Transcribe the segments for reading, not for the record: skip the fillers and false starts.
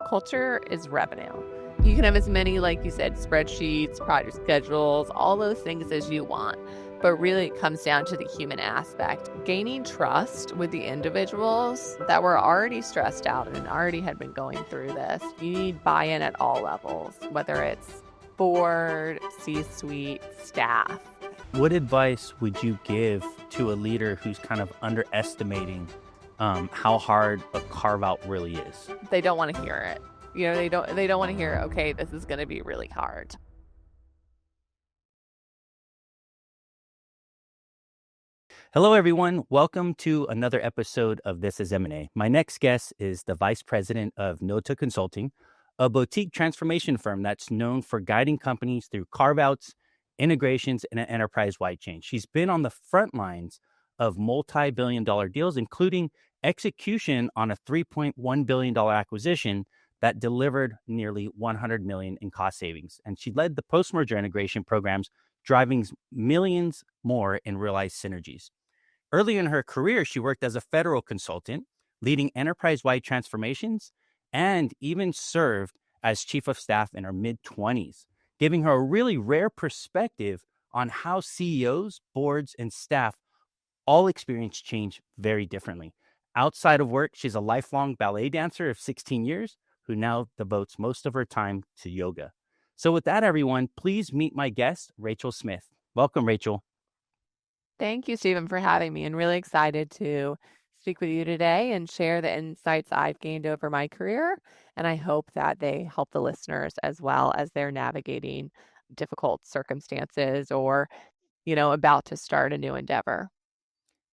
culture is revenue. You can have as many, like you said, spreadsheets, project schedules, all those things as you want. But really, it comes down to the human aspect. Gaining trust with the individuals that were already stressed out and already had been going through this. You need buy-in at all levels, whether it's board, C-suite, staff. What advice would you give to a leader who's kind of underestimating how hard a carve-out really is? They don't want to hear it. They don't want to hear, okay, this is going to be really hard. Hello, everyone. Welcome to another episode of This Is M&A. My next guest is the Vice President of Nota Consulting, a boutique transformation firm that's known for guiding companies through carve-outs, integrations, and an enterprise-wide change. She's been on the front lines of multi-billion-dollar deals, including execution on a $3.1 billion acquisition that delivered nearly $100 million in cost savings. And she led the post-merger integration programs, driving millions more in realized synergies. Early in her career, she worked as a federal consultant, leading enterprise-wide transformations, and even served as chief of staff in her mid-20s, giving her a really rare perspective on how CEOs, boards, and staff all experience change very differently. Outside of work, she's a lifelong ballet dancer of 16 years who now devotes most of her time to yoga. So with that, everyone, please meet my guest, Rachel Smith. Welcome, Rachel. Thank you, Stephen, for having me, and really excited to speak with you today and share the insights I've gained over my career. And I hope that they help the listeners as well as they're navigating difficult circumstances or, about to start a new endeavor.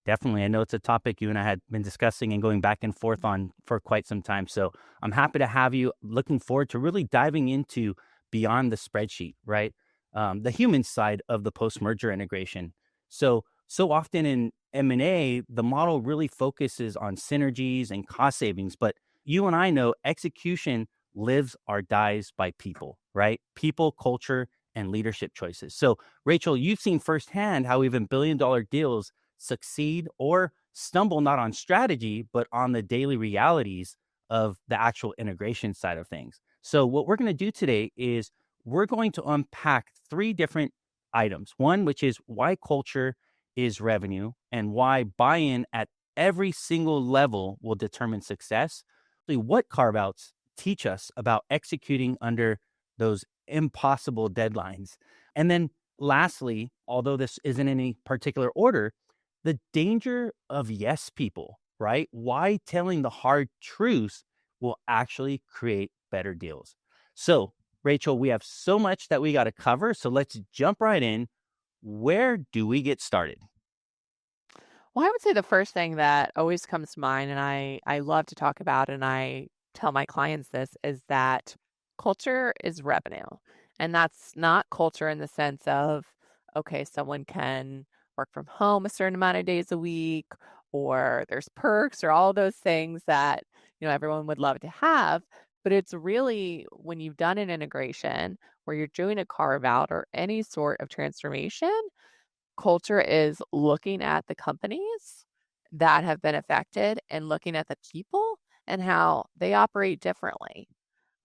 Definitely. I know it's a topic you and I had been discussing and going back and forth on for quite some time. So I'm happy to have you. Looking forward to really diving into beyond the spreadsheet, right? The human side of the post-merger integration. So often in M&A, the model really focuses on synergies and cost savings, but you and I know execution lives or dies by people, right? People, culture, and leadership choices. So Rachel, you've seen firsthand how even billion-dollar deals succeed or stumble not on strategy, but on the daily realities of the actual integration side of things. So what we're going to do today is we're going to unpack three different items. One, which is why culture is revenue and why buy-in at every single level will determine success. What carve-outs teach us about executing under those impossible deadlines. And then lastly, although this isn't in any particular order, the danger of yes people, right? Why telling the hard truths will actually create better deals. So, Rachel, we have so much that we got to cover. So let's jump right in. Where do we get started? Well, I would say the first thing that always comes to mind, and I love to talk about, and I tell my clients this, is that culture is revenue. And that's not culture in the sense of, okay, someone can work from home a certain amount of days a week, or there's perks or all those things that, everyone would love to have. But it's really when you've done an integration where you're doing a carve out or any sort of transformation, culture is looking at the companies that have been affected and looking at the people and how they operate differently.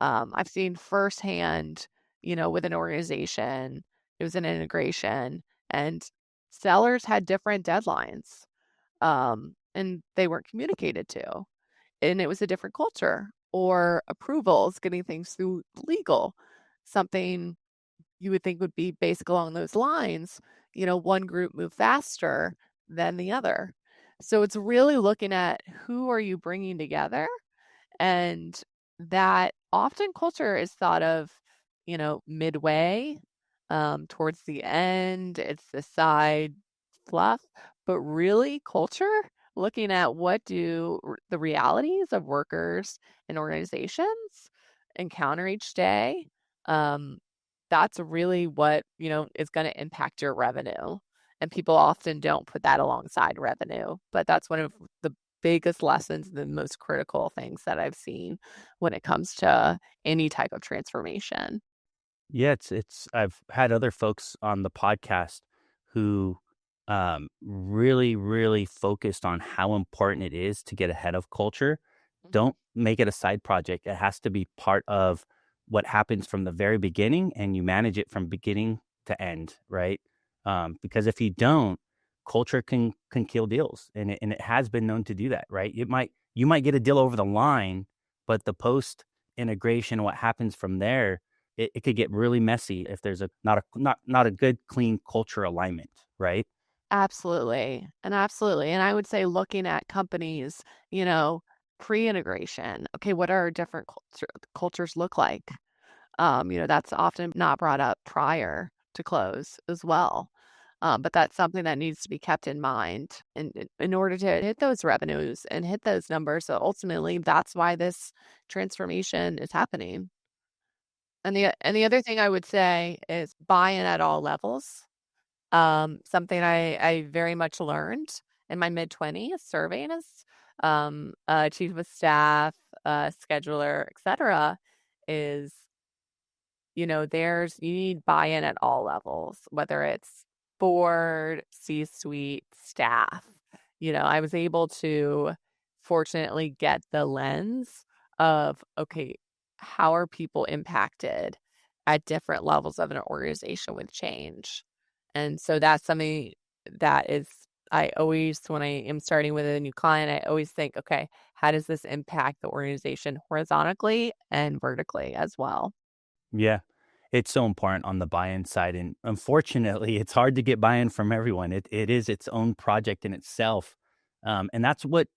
I've seen firsthand, with an organization, it was an integration and sellers had different deadlines, and they weren't communicated to, and it was a different culture. Or approvals, getting things through legal, something you would think would be basic along those lines. One group moved faster than the other. So it's really looking at who are you bringing together, and that often culture is thought of, midway, towards the end. It's the side fluff, but really culture, looking at what do the realities of workers and organizations encounter each day. That's really what, is going to impact your revenue. And people often don't put that alongside revenue, but that's one of the biggest lessons, the most critical things that I've seen when it comes to any type of transformation. Yeah, I've had other folks on the podcast who really, really focused on how important it is to get ahead of culture Mhm. Don't make it a side project. It has to be part of what happens from the very beginning, and you manage it from beginning to end, right? Because if you don't, culture can kill deals, and it has been known to do that, right? You might get a deal over the line, but the post integration, what happens from there, it could get really messy if there's a not a good clean culture alignment, right? Absolutely. And I would say looking at companies, you know, pre-integration. Okay, what are different cultures look like? That's often not brought up prior to close as well. But that's something that needs to be kept in mind in order to hit those revenues and hit those numbers. So ultimately, that's why this transformation is happening. And the other thing I would say is buy-in at all levels. Something I very much learned in my mid-20s serving as chief of staff, scheduler, etc., is you need buy-in at all levels, whether it's board, C-suite, staff. I was able to fortunately get the lens of, okay, how are people impacted at different levels of an organization with change? And so that's something that is, I always, when I am starting with a new client, I always think, okay, how does this impact the organization horizontally and vertically as well? Yeah. It's so important on the buy-in side, and unfortunately, it's hard to get buy-in from everyone. It is its own project in itself, and that's what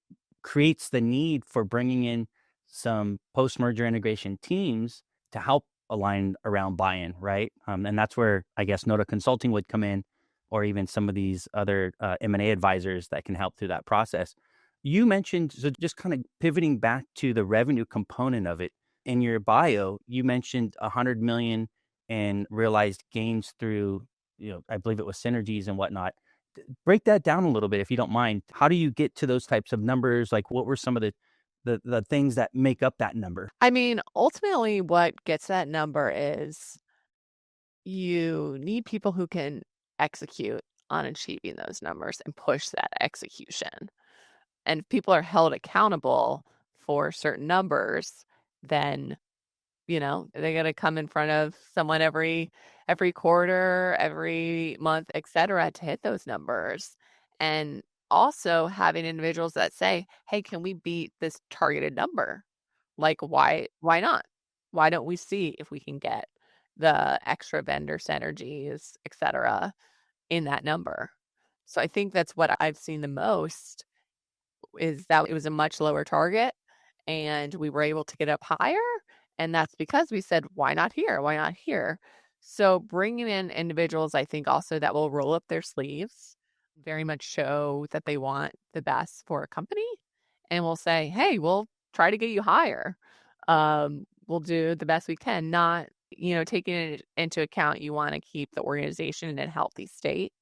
creates the need for bringing in some post-merger integration teams to help align around buy-in, right? And that's where I guess Nota Consulting would come in, or even some of these other M&A advisors that can help through that process. You mentioned, so just kind of pivoting back to the revenue component of it. In your bio, you mentioned 100 million and realized gains through, I believe it was synergies and whatnot. Break that down a little bit if you don't mind. How do you get to those types of numbers? Like, what were some of the things that make up that number? I mean, ultimately, what gets that number is you need people who can execute on achieving those numbers and push that execution. And if people are held accountable for certain numbers, then they got to come in front of someone every quarter, every month, etc., to hit those numbers. And also having individuals that say, "Hey, can we beat this targeted number?" Like, why not? Why don't we see if we can get the extra vendor synergies, etc., in that number? So I think that's what I've seen the most is that it was a much lower target and we were able to get up higher. And that's because we said, why not here? Why not here? So bringing in individuals, I think also that will roll up their sleeves, very much show that they want the best for a company and will say, hey, we'll try to get you higher. We'll do the best we can, not, taking it into account, you want to keep the organization in a healthy state.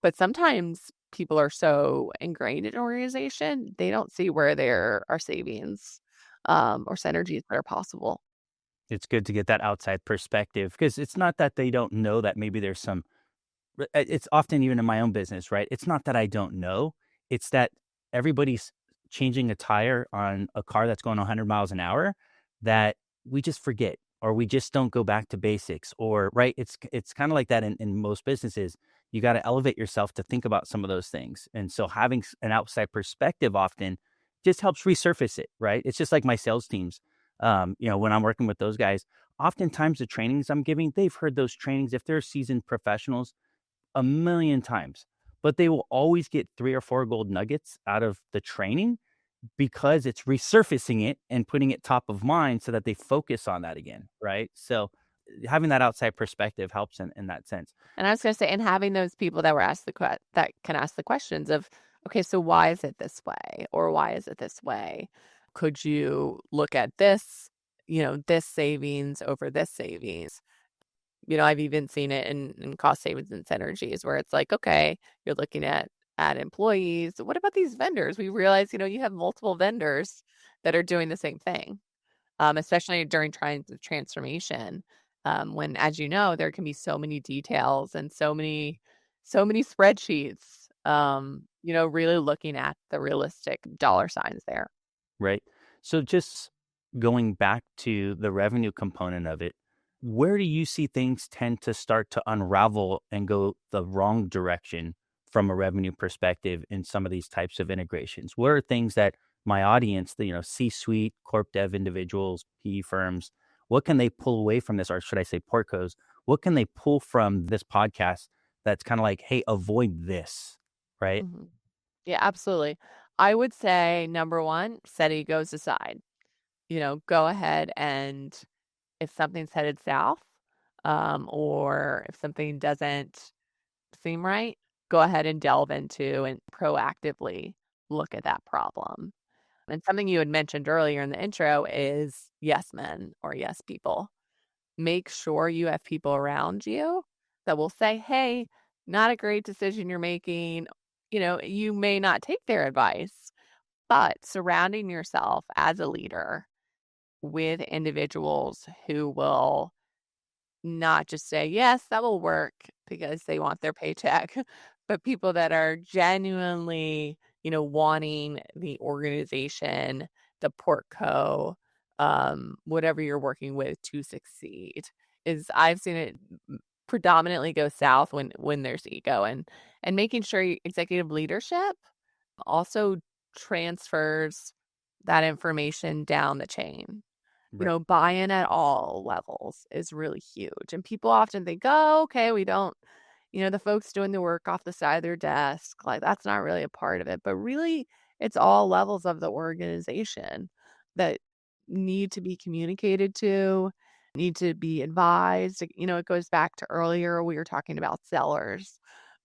But sometimes people are so ingrained in an organization, they don't see where there are savings, or synergies that are possible. It's good to get that outside perspective because it's not that they don't know that maybe there's some. It's often even in my own business, right? It's not that I don't know. It's that everybody's changing a tire on a car that's going 100 miles an hour that we just forget or we just don't go back to basics or right. It's kind of like that in most businesses. You got to elevate yourself to think about some of those things. And so having an outside perspective often just helps resurface it, right? It's just like my sales teams. When I'm working with those guys, oftentimes the trainings I'm giving, they've heard those trainings. If they're seasoned professionals, a million times, but they will always get 3 or 4 gold nuggets out of the training because it's resurfacing it and putting it top of mind so that they focus on that again, right? So, having that outside perspective helps in that sense. And I was gonna say, and having those people that were asked that can ask the questions of, okay, so why is it this way? Or why is it this way? Could you look at this, this savings over this savings? I've even seen it in cost savings and synergies where it's like, okay, you're looking at employees. What about these vendors? We realize, you have multiple vendors that are doing the same thing, especially during times of transformation. When, as you know, there can be so many details and so many spreadsheets. Really looking at the realistic dollar signs there. Right. So just going back to the revenue component of it, where do you see things tend to start to unravel and go the wrong direction from a revenue perspective in some of these types of integrations? What are things that my audience, the C-suite, corp dev individuals, PE firms, what can they pull away from this, or should I say portcos? What can they pull from this podcast that's kind of like, hey, avoid this, right? Mhm. Yeah, absolutely. I would say number one, set egos aside. Go ahead and if something's headed south, or if something doesn't seem right, go ahead and delve into and proactively look at that problem. And something you had mentioned earlier in the intro is yes men or yes people. Make sure you have people around you that will say, hey, not a great decision you're making. You may not take their advice, but surrounding yourself as a leader with individuals who will not just say, yes, that will work because they want their paycheck, but people that are genuinely, wanting the organization, the portco, whatever you're working with to succeed. Is I've seen it predominantly go south when there's ego and making sure executive leadership also transfers that information down the chain. Right. Buy-in at all levels is really huge. And people often think, oh, okay, we don't, the folks doing the work off the side of their desk, like that's not really a part of it. But really, it's all levels of the organization that need to be communicated to, need to be advised. It goes back to earlier, we were talking about sellers.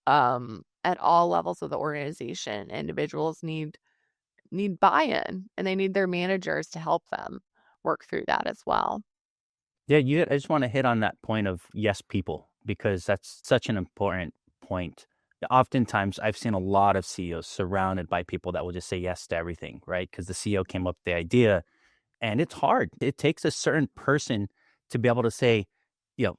At all levels of the organization, individuals need buy-in and they need their managers to help them work through that as well. Yeah, I just want to hit on that point of yes, people, because that's such an important point. Oftentimes, I've seen a lot of CEOs surrounded by people that will just say yes to everything, right? Because the CEO came up with the idea, and it's hard. It takes a certain person to be able to say, you know,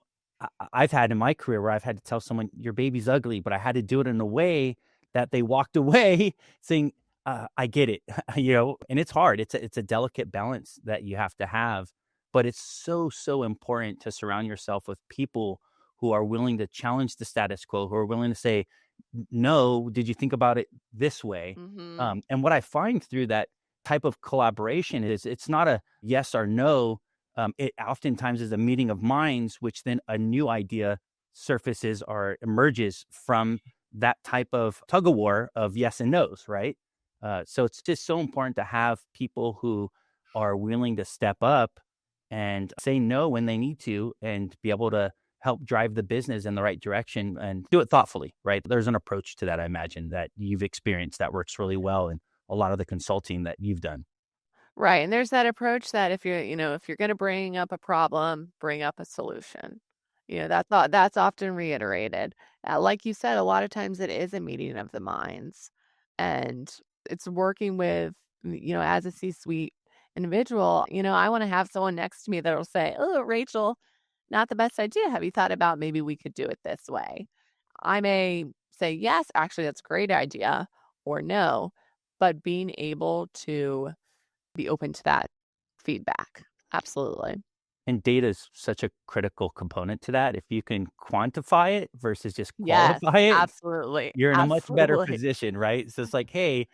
I've had in my career where I've had to tell someone your baby's ugly, but I had to do it in a way that they walked away saying, I get it, and it's hard. It's a delicate balance that you have to have, but it's so, so important to surround yourself with people who are willing to challenge the status quo, who are willing to say, no, did you think about it this way? Mhm. And what I find through that type of collaboration is it's not a yes or no. It oftentimes is a meeting of minds, which then a new idea surfaces or emerges from that type of tug of war of yes and no's, right? So it's just so important to have people who are willing to step up and say no when they need to and be able to help drive the business in the right direction and do it thoughtfully, right? There's an approach to that, I imagine, that you've experienced that works really well in a lot of the consulting that you've done. Right, and there's that approach that if you're gonna bring up a problem, bring up a solution. That's often reiterated. Like you said, a lot of times it is a meeting of the minds, and it's working with, as a C-suite individual, I wanna have someone next to me that'll say, "Oh, Rachel, not the best idea. Have you thought about maybe we could do it this way?" I may say, "Yes, actually, that's a great idea," or "No," but being able to be open to that feedback. Absolutely. And data is such a critical component to that. If you can quantify it versus just Yes, qualify it, absolutely, you're in a much better absolutely. position, right? So it's like, hey,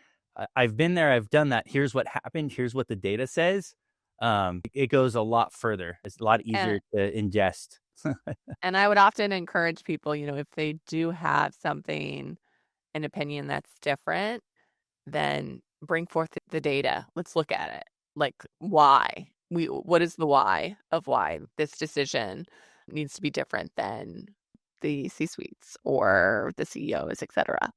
I've been there, I've done that. Here's what happened. Here's what the data says. It goes a lot further. It's a lot And easier to ingest. and I would often encourage people, if they do have something, an opinion that's different, then bring forth the data. Let's look at it. Like, why? What is the why of why this decision needs to be different than the C-suites or the CEOs, et cetera?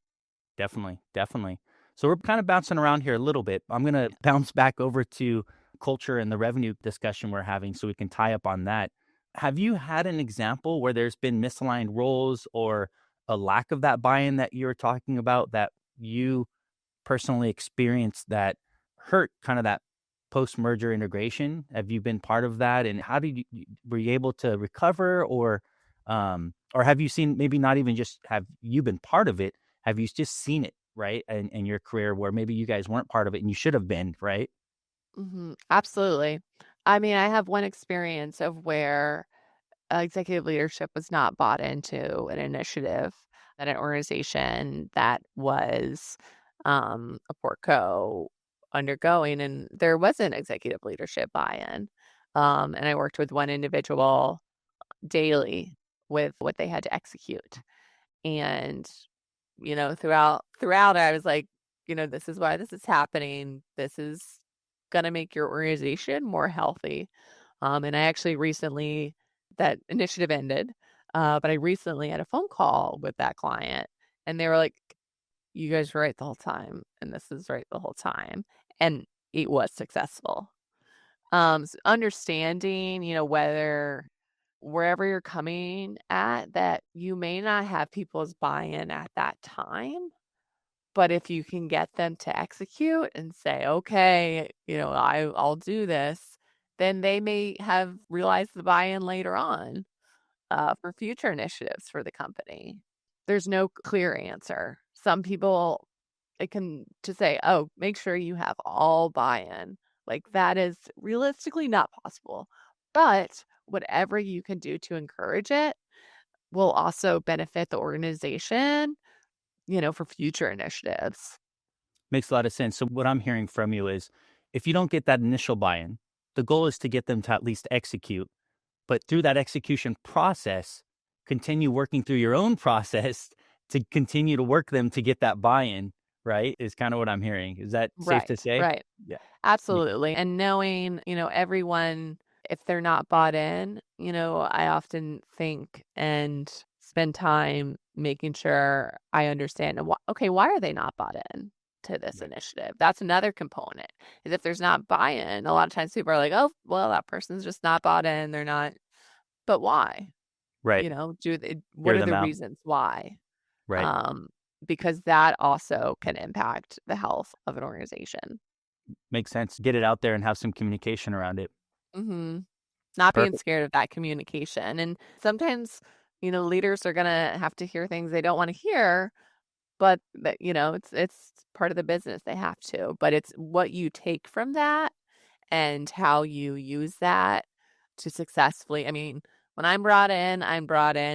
Definitely, definitely. So we're kind of bouncing around here a little bit. I'm going to bounce back over to culture and the revenue discussion we're having so we can tie up on that. Have you had an example where there's been misaligned roles or a lack of that buy-in that you're talking about that you personally experienced that hurt kind of that post-merger integration? Have you been part of that? And how did were you able to recover or have you seen maybe not even just have you been part of it? Have you just seen it, right? In your career where maybe you guys weren't part of it and you should have been, right? Absolutely. I mean, I have one experience of where executive leadership was not bought into an initiative at an organization that was a portco undergoing, and there wasn't executive leadership buy-in. And I worked with one individual daily with what they had to execute. And, throughout I was like, this is why this is happening. This is gonna make your organization more healthy. And I actually recently that initiative ended, but I recently had a phone call with that client, and they were like, "You guys were right the whole time, and this is right the whole time," and it was successful. So understanding, whether wherever you're coming at, that you may not have people's buy-in at that time, but if you can get them to execute and say, "Okay, I'll do this," then they may have realized the buy-in later on, for future initiatives for the company. There's no clear answer. Some people, it can to say, "Oh, make sure you have all buy-in." Like, that is realistically not possible. But whatever you can do to encourage it will also benefit the organization, for future initiatives. Makes a lot of sense. So what I'm hearing from you is if you don't get that initial buy-in, the goal is to get them to at least execute. But through that execution process, continue working through your own process to continue to work them to get that buy-in, right? Is kind of what I'm hearing. Is that safe to Right, say? right. Yeah. Yeah. Absolutely. And knowing, everyone, if they're not bought in, I often think and spend time making sure I understand okay, why are they not bought in to this Right. initiative? That's another component. Is if there's not buy-in, a lot of times people are like, "Oh, well, that person's just not bought in. They're not." But why? Right. What Hear are them the out. reasons why? Right. Um, because that also can impact the health of an organization. Makes sense. Get it out there and have some communication around it. Mhm. Not being Perfect. scared of that communication. And sometimes, leaders are gonna have to hear things they don't want to hear, but that, it's part of the business. They have to. But it's what you take from that and how you use that to successfully. I mean, when I'm brought in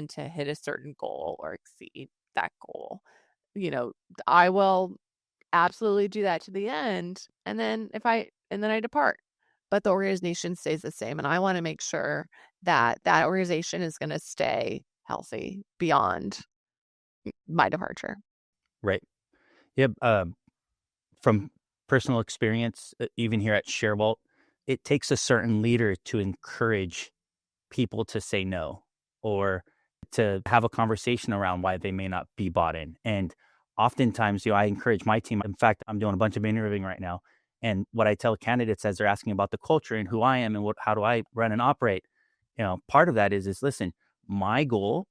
to hit a certain goal or exceed that goal. You know, I will absolutely do that to the end, and then I depart. But the organization stays the same, and I wanna make sure that that organization is gonna stay healthy beyond my departure. Right. Yep. From personal experience, even here at ShareWalt, it takes a certain leader to encourage people to say no or to have a conversation around why they may not be bought in. And oftentimes, I encourage my team. In fact, I'm doing a bunch of interviewing right now. And what I tell candidates as they're asking about the culture and who I am and how do I run and operate, part of that is listen, my goal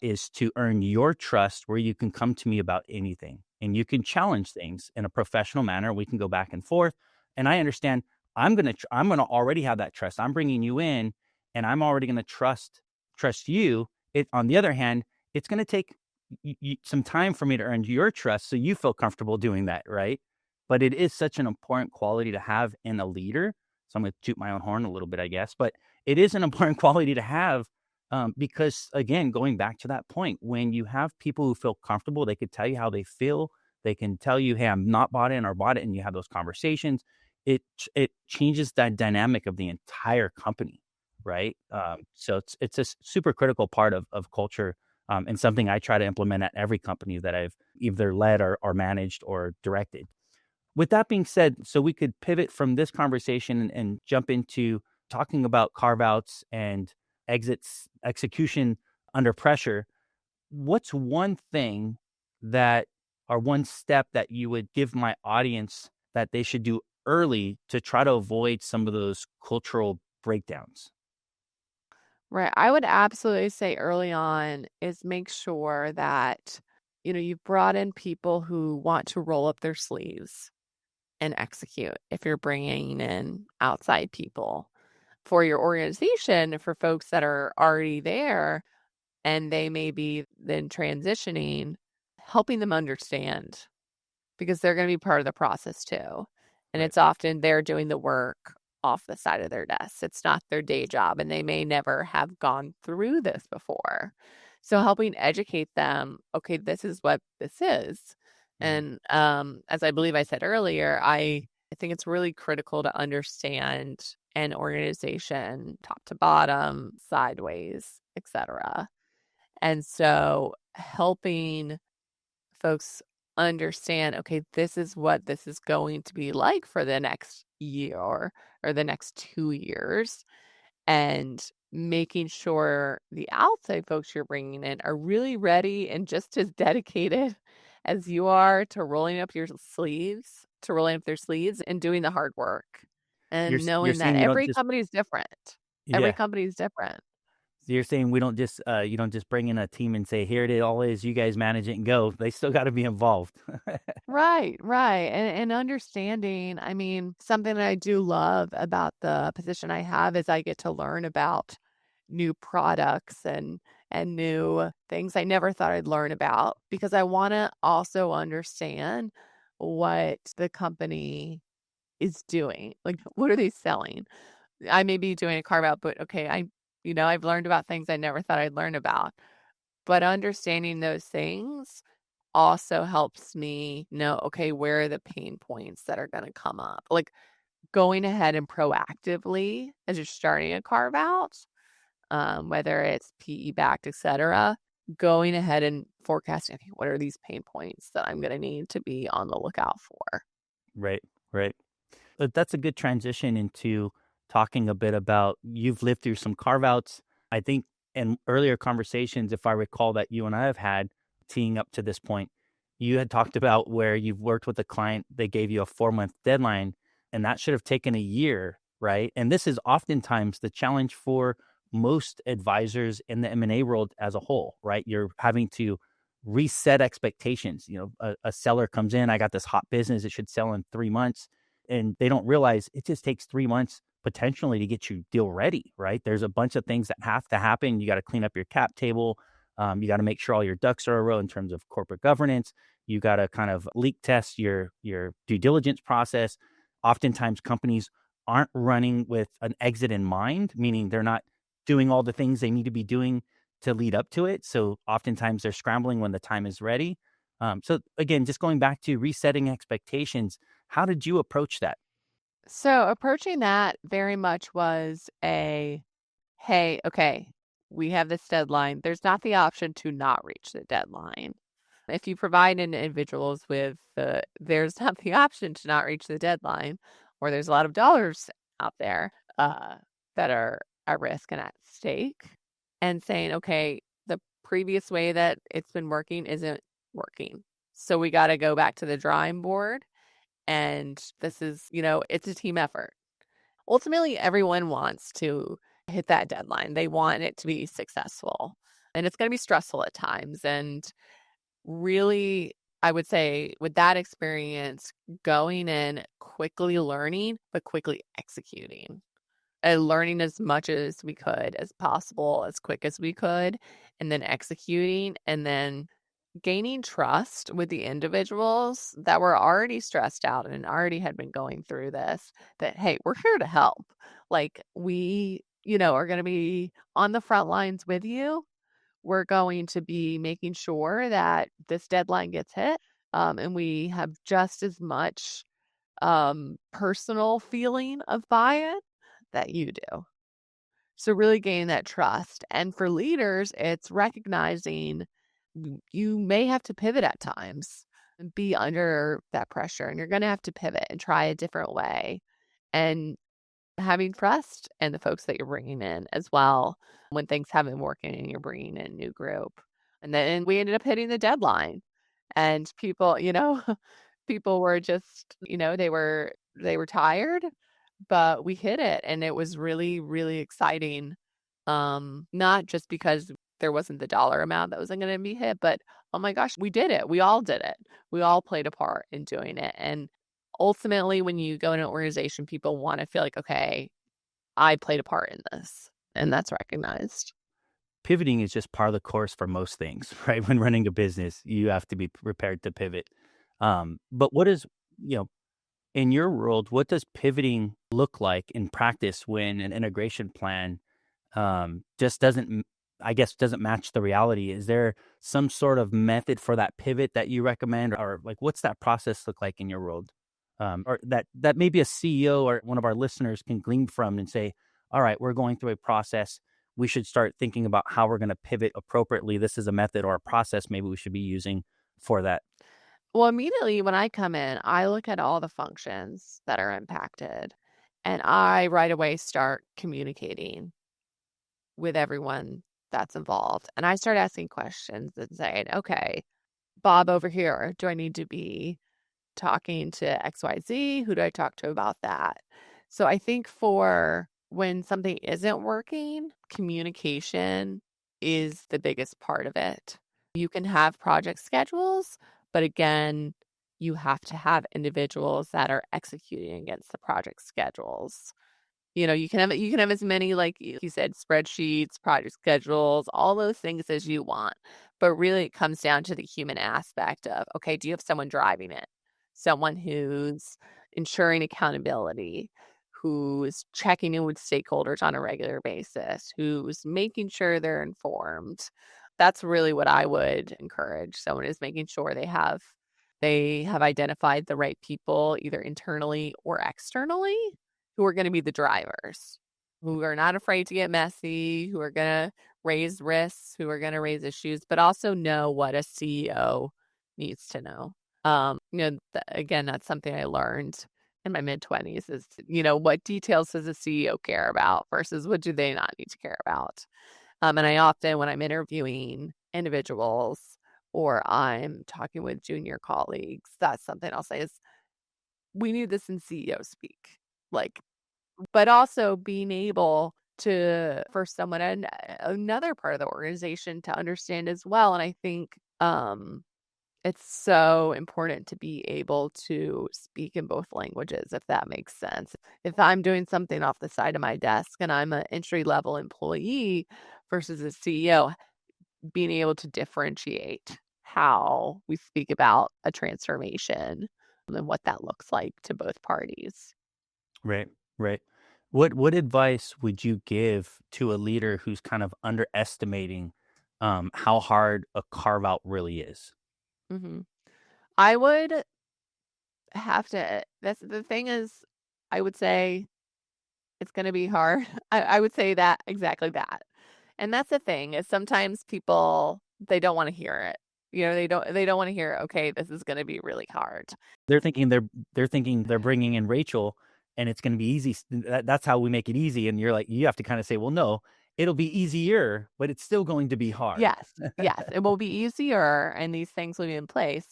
is to earn your trust where you can come to me about anything and you can challenge things in a professional manner. We can go back and forth. And I understand I'm going to already have that trust. I'm bringing you in and I'm already going to trust you. On the other hand, it's going to take some time for me to earn your trust. So you feel comfortable doing that. Right. But it is such an important quality to have in a leader. So I'm going to toot my own horn a little bit, I guess, but it is an important quality to have because again, going back to that point, when you have people who feel comfortable, they could tell you how they feel. They can tell you, "Hey, I'm not bought in or bought it," and you have those conversations. It changes that dynamic of the entire company, right? So it's a super critical part of culture, and something I try to implement at every company that I've either led or managed or directed. With that being said, so we could pivot from this conversation and jump into talking about carve-outs and exits execution under pressure. What's one thing that or one step that you would give my audience that they should do early to try to avoid some of those cultural breakdowns? Right. I would absolutely say early on is make sure that, you've brought in people who want to roll up their sleeves and execute if you're bringing in outside people for your organization, for folks that are already there and they may be then transitioning, helping them understand because they're going to be part of the process too. And Right. it's often they're doing the work off the side of their desk. It's not their day job, and they may never have gone through this before. So helping educate them, okay, this is what this is. Mhm. And as I believe I said earlier, I think it's really critical to understand an organization top to bottom, sideways, etc. And so helping folks understand, okay, this is what this is going to be like for the next year or the next 2 years, and making sure the outside folks you're bringing in are really ready and just as dedicated as you are to rolling up their sleeves and doing the hard work and You're knowing that saying you don't every just company is different. Every yeah. company is different. So you're saying we don't just you don't just bring in a team and say, "Here it all is, you guys manage it and go." They still gotta be involved. Right, right. And understanding, I mean, something that I do love about the position I have is I get to learn about new products and new things I never thought I'd learn about because I want to also understand what the company is doing. Like, what are they selling? I may be doing a carve out, but okay, I've learned about things I never thought I'd learn about. But understanding those things also helps me know, okay, where are the pain points that are going to come up? Like going ahead and proactively as you're starting a carve out, whether it's PE backed, et cetera, going ahead and forecasting, okay, what are these pain points that I'm going to need to be on the lookout for? Right, right. But that's a good transition into talking a bit about you've lived through some carve outs. I think in earlier conversations, if I recall that you and I have had teeing up to this point, you had talked about where you've worked with a client, they gave you a 4-month deadline, and that should have taken a year, right? And this is oftentimes the challenge for most advisors in the M&A world as a whole, right? You're having to reset expectations. A seller comes in, I got this hot business, it should sell in 3 months, and they don't realize it just takes 3 months potentially to get you deal ready, right? There's a bunch of things that have to happen. You got to clean up your cap table. You got to make sure all your ducks are a row in terms of corporate governance. You got to kind of leak test your due diligence process. Oftentimes, companies aren't running with an exit in mind, meaning they're not doing all the things they need to be doing to lead up to it. So oftentimes they're scrambling when the time is ready. So again, just going back to resetting expectations, how did you approach that? So approaching that very much was hey, okay, we have this deadline. There's not the option to not reach the deadline. If you provide individuals with there's not the option to not reach the deadline, or there's a lot of dollars out there uh, that are at risk and at stake, and saying, okay, the previous way that it's been working isn't working. So we got to go back to the drawing board. And this is, it's a team effort. Ultimately, everyone wants to hit that deadline. They want it to be successful. And it's going to be stressful at times. And really, I would say with that experience, going in, quickly learning, but quickly executing and learning as much as we could as possible, as quick as we could, and then executing and then gaining trust with the individuals that were already stressed out and already had been going through this, that, hey, we're here to help. Like we, are going to be on the front lines with you. We're going to be making sure that this deadline gets hit. And we have just as much personal feeling of buy-in that you do. So really gaining that trust. And for leaders, it's recognizing you may have to pivot at times and be under that pressure. And you're going to have to pivot and try a different way. And having trust in the folks that you're bringing in as well when things haven't working and you're bringing in a new group. And then we ended up hitting the deadline. And people, people were just, they were tired, but we hit it and it was really, really exciting. Not just because there wasn't the dollar amount that wasn't going to be hit, but oh my gosh, we did it. We all did it. We all played a part in doing it. And ultimately, when you go in an organization, people want to feel like, okay, I played a part in this, and that's recognized. Pivoting is just part of the course for most things, right? When running a business, you have to be prepared to pivot. But what is, you know, in your world, what does pivoting look like in practice when an integration plan just doesn't, I guess, doesn't match the reality? Is there some sort of method for that pivot that you recommend, or like what's that process look like in your world? Or that maybe a CEO or one of our listeners can glean from and say, all right, we're going through a process. We should start thinking about how we're going to pivot appropriately. This is a method or a process maybe we should be using for that. Well, immediately when I come in, I look at all the functions that are impacted, and I right away start communicating with everyone that's involved. And I start asking questions and saying, okay, Bob over here, do I need to be talking to XYZ? Who do I talk to about that? So I think for when something isn't working, communication is the biggest part of it. You can have project schedules, but again, you have to have individuals that are executing against the project schedules. You can have as many, like you said, spreadsheets, project schedules, all those things as you want. But really it comes down to the human aspect of, okay, do you have someone driving it? Someone who's ensuring accountability, who's checking in with stakeholders on a regular basis, who's making sure they're informed. That's really what I would encourage. Someone is making sure they have identified the right people, either internally or externally, who are going to be the drivers, who are not afraid to get messy, who are going to raise risks, who are going to raise issues, but also know what a CEO needs to know. Again, that's something I learned in my mid-20s is, what details does a CEO care about versus what do they not need to care about? And I often, when I'm interviewing individuals or I'm talking with junior colleagues, that's something I'll say is, we need this in CEO speak. Like, but also being able for someone in another part of the organization to understand as well. And I think it's so important to be able to speak in both languages, if that makes sense. If I'm doing something off the side of my desk and I'm an entry-level employee versus a CEO, being able to differentiate how we speak about a transformation and what that looks like to both parties. Right, right. What advice would you give to a leader who's kind of underestimating how hard a carve out really is? hmm I would have to, that's the thing is, I would say it's going to be hard. I would say that exactly that. And that's the thing is sometimes people, they don't want to hear it. They don't want to hear, okay, this is going to be really hard. They're thinking they're bringing in Rachel, and it's going to be easy. That's how we make it easy. And you're like, you have to kind of say, well, no, it'll be easier, but it's still going to be hard. Yes, yes, it will be easier and these things will be in place,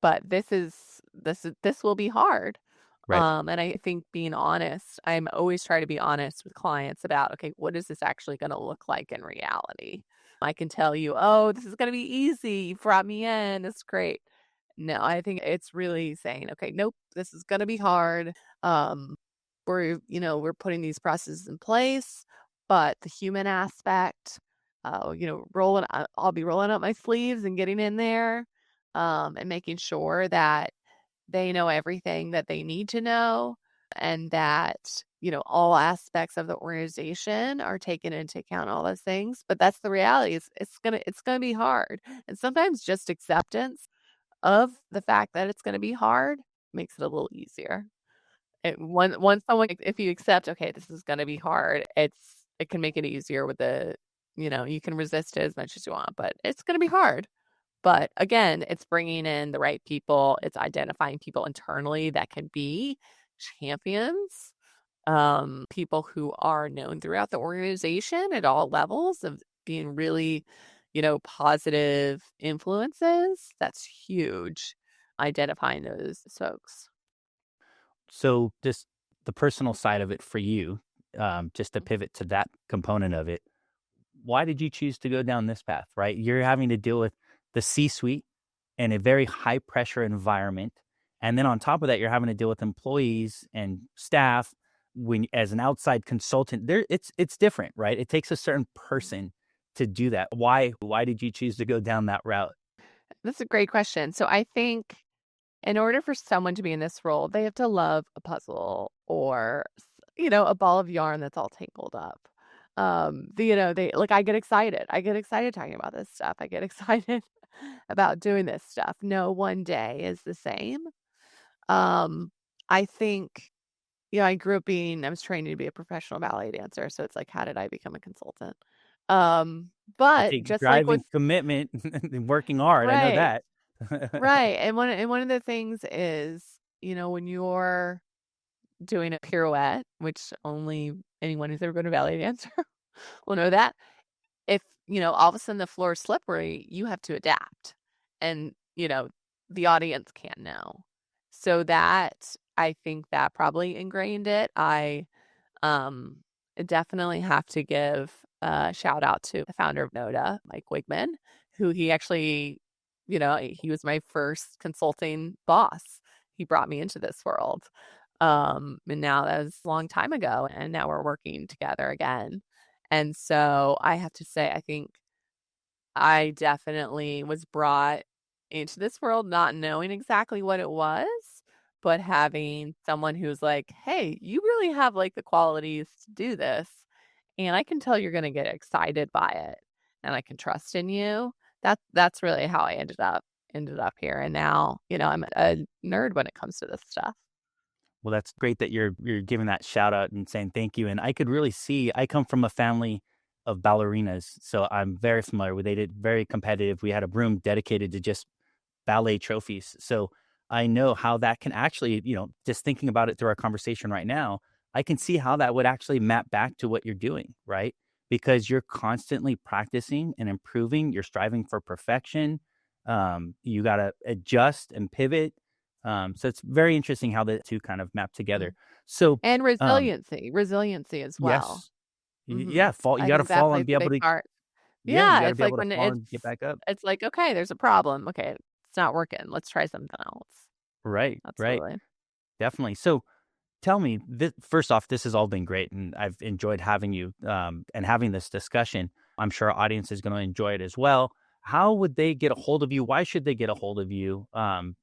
but this will be hard. Right. And I think being honest, I'm always trying to be honest with clients about, okay, what is this actually going to look like in reality? I can tell you, oh, this is going to be easy. You brought me in. It's great. No, I think it's really saying, okay, nope, this is going to be hard. Um, we're putting these processes in place, but the human aspect, I'll be rolling up my sleeves and getting in there, and making sure that they know everything that they need to know and that, all aspects of the organization are taken into account, all those things. But that's the reality. It's gonna be hard. And sometimes just acceptance of the fact that it's gonna be hard makes it a little easier. Once someone, if you accept, okay, this is gonna be hard, it can make it easier with you can resist it as much as you want, but it's gonna be hard. But again, it's bringing in the right people. It's identifying people internally that can be champions, people who are known throughout the organization at all levels of being really, positive influences. That's huge. Identifying those folks. So just the personal side of it for you, just to pivot to that component of it, why did you choose to go down this path, right? You're having to deal with the C-suite in a very high pressure environment. And then on top of that, you're having to deal with employees and staff when as an outside consultant, there it's different, right? It takes a certain person to do that. Why did you choose to go down that route? That's a great question. So I think in order for someone to be in this role, they have to love a puzzle or, you know, a ball of yarn that's all tangled up. You know, they like I get excited. I get excited talking about this stuff. I get excited about doing this stuff. No one day is the same. Um, I think, you know, I was trained to be a professional ballet dancer, so it's like, how did I become a consultant? It But takes just like with driving, commitment, and working hard. I know right, that. right, and one of the things is, you know, when you're doing a pirouette, which only anyone who's ever been a ballet dancer will know that, if, you know, all of a sudden the floor is slippery, you have to adapt. And, you know, the audience can't know. So that I think that probably ingrained it. I um definitely have to give a shout out to the founder of Nota, Mike Wigman, who he actually, you know, he was my first consulting boss. He brought me into this world. And now that was a long time ago, and now we're working together again. And so I have to say, I think I definitely was brought into this world not knowing exactly what it was, but having someone who's like, "Hey, you really have like the qualities to do this, and I can tell you're going to get excited by it, and I can trust in you." That's really how I ended up here, and now, you know, I'm a nerd when it comes to this stuff. Well, that's great that you're giving that shout out and saying thank you. And I could really see. I come from a family of ballerinas, so I'm very familiar with. They did very competitive. We had a room dedicated to just ballet trophies. So I know how that can actually, just thinking about it through our conversation right now, I can see how that would actually map back to what you're doing, right? Because you're constantly practicing and improving. You're striving for perfection. You got to adjust and pivot. So it's very interesting how the two kind of map together. Mm. So, And um, resiliency as well. yes, Mhm. yeah, fall. You I got to think that fall and plays be a able big to. part. Yeah, you Yeah, got to it's be like able to when fall and get back up. it's like, "Okay, there's a problem. Okay, it's not working. Let's try something else." Right, right, Absolutely. definitely. So, tell me, first off, this has all been great, and I've enjoyed having you and having this discussion. I'm sure our audience is going to enjoy it as well. How would they get a hold of you? Why should they get a hold of you?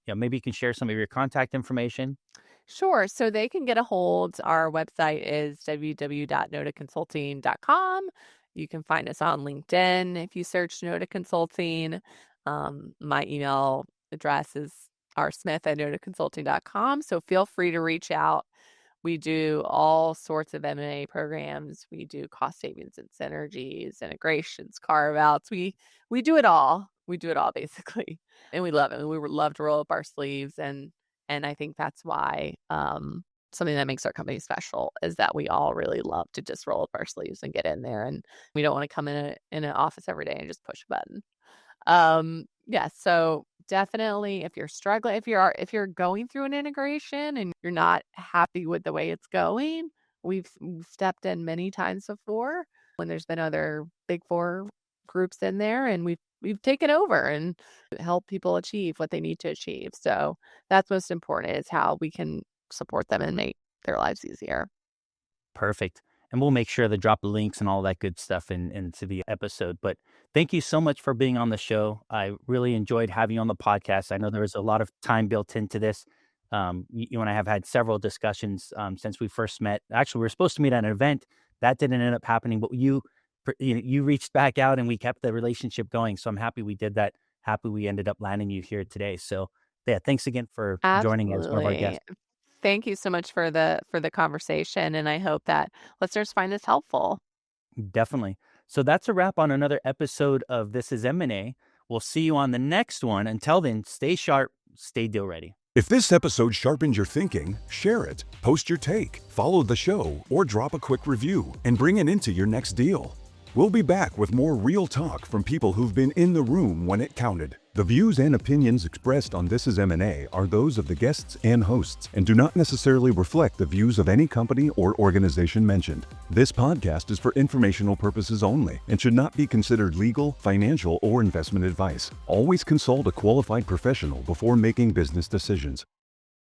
Maybe you can share some of your contact information. Sure. So they can get a hold. Our website is www.notaconsulting.com. You can find us on LinkedIn if you search Nota Consulting. My email address is rsmith@notaconsulting.com. So feel free to reach out. We do all sorts of M&A programs. We do cost savings and synergies, integrations, carve-outs. We do it all. We do it all basically, and we love it. And we would love to roll up our sleeves, and I think that's why something that makes our company special is that we all really love to just roll up our sleeves and get in there, and we don't want to come in an office every day and just push a button. Yeah, so definitely if you're struggling, if you're going through an integration and you're not happy with the way it's going, we've stepped in many times before when there's been other big four groups in there, and we've taken over and help people achieve what they need to achieve. So that's most important, is how we can support them and make their lives easier. Perfect. And we'll make sure to drop the links and all that good stuff into the episode. But thank you so much for being on the show. I really enjoyed having you on the podcast. I know there was a lot of time built into this. You and I have had several discussions since we first met. Actually, we were supposed to meet at an event that didn't end up happening, but you reached back out and we kept the relationship going. So I'm happy we did that. Happy we ended up landing you here today. So yeah, thanks again for joining as one of our Absolutely. guests. Thank you so much for the conversation, and I hope that listeners find this helpful. Definitely. So that's a wrap on another episode of This Is M&A. We'll see you on the next one. Until then, stay sharp, stay deal ready. If this episode sharpened your thinking, share it, post your take, follow the show, or drop a quick review and bring it into your next deal. We'll be back with more real talk from people who've been in the room when it counted. The views and opinions expressed on This Is M&A are those of the guests and hosts and do not necessarily reflect the views of any company or organization mentioned. This podcast is for informational purposes only and should not be considered legal, financial, or investment advice. Always consult a qualified professional before making business decisions.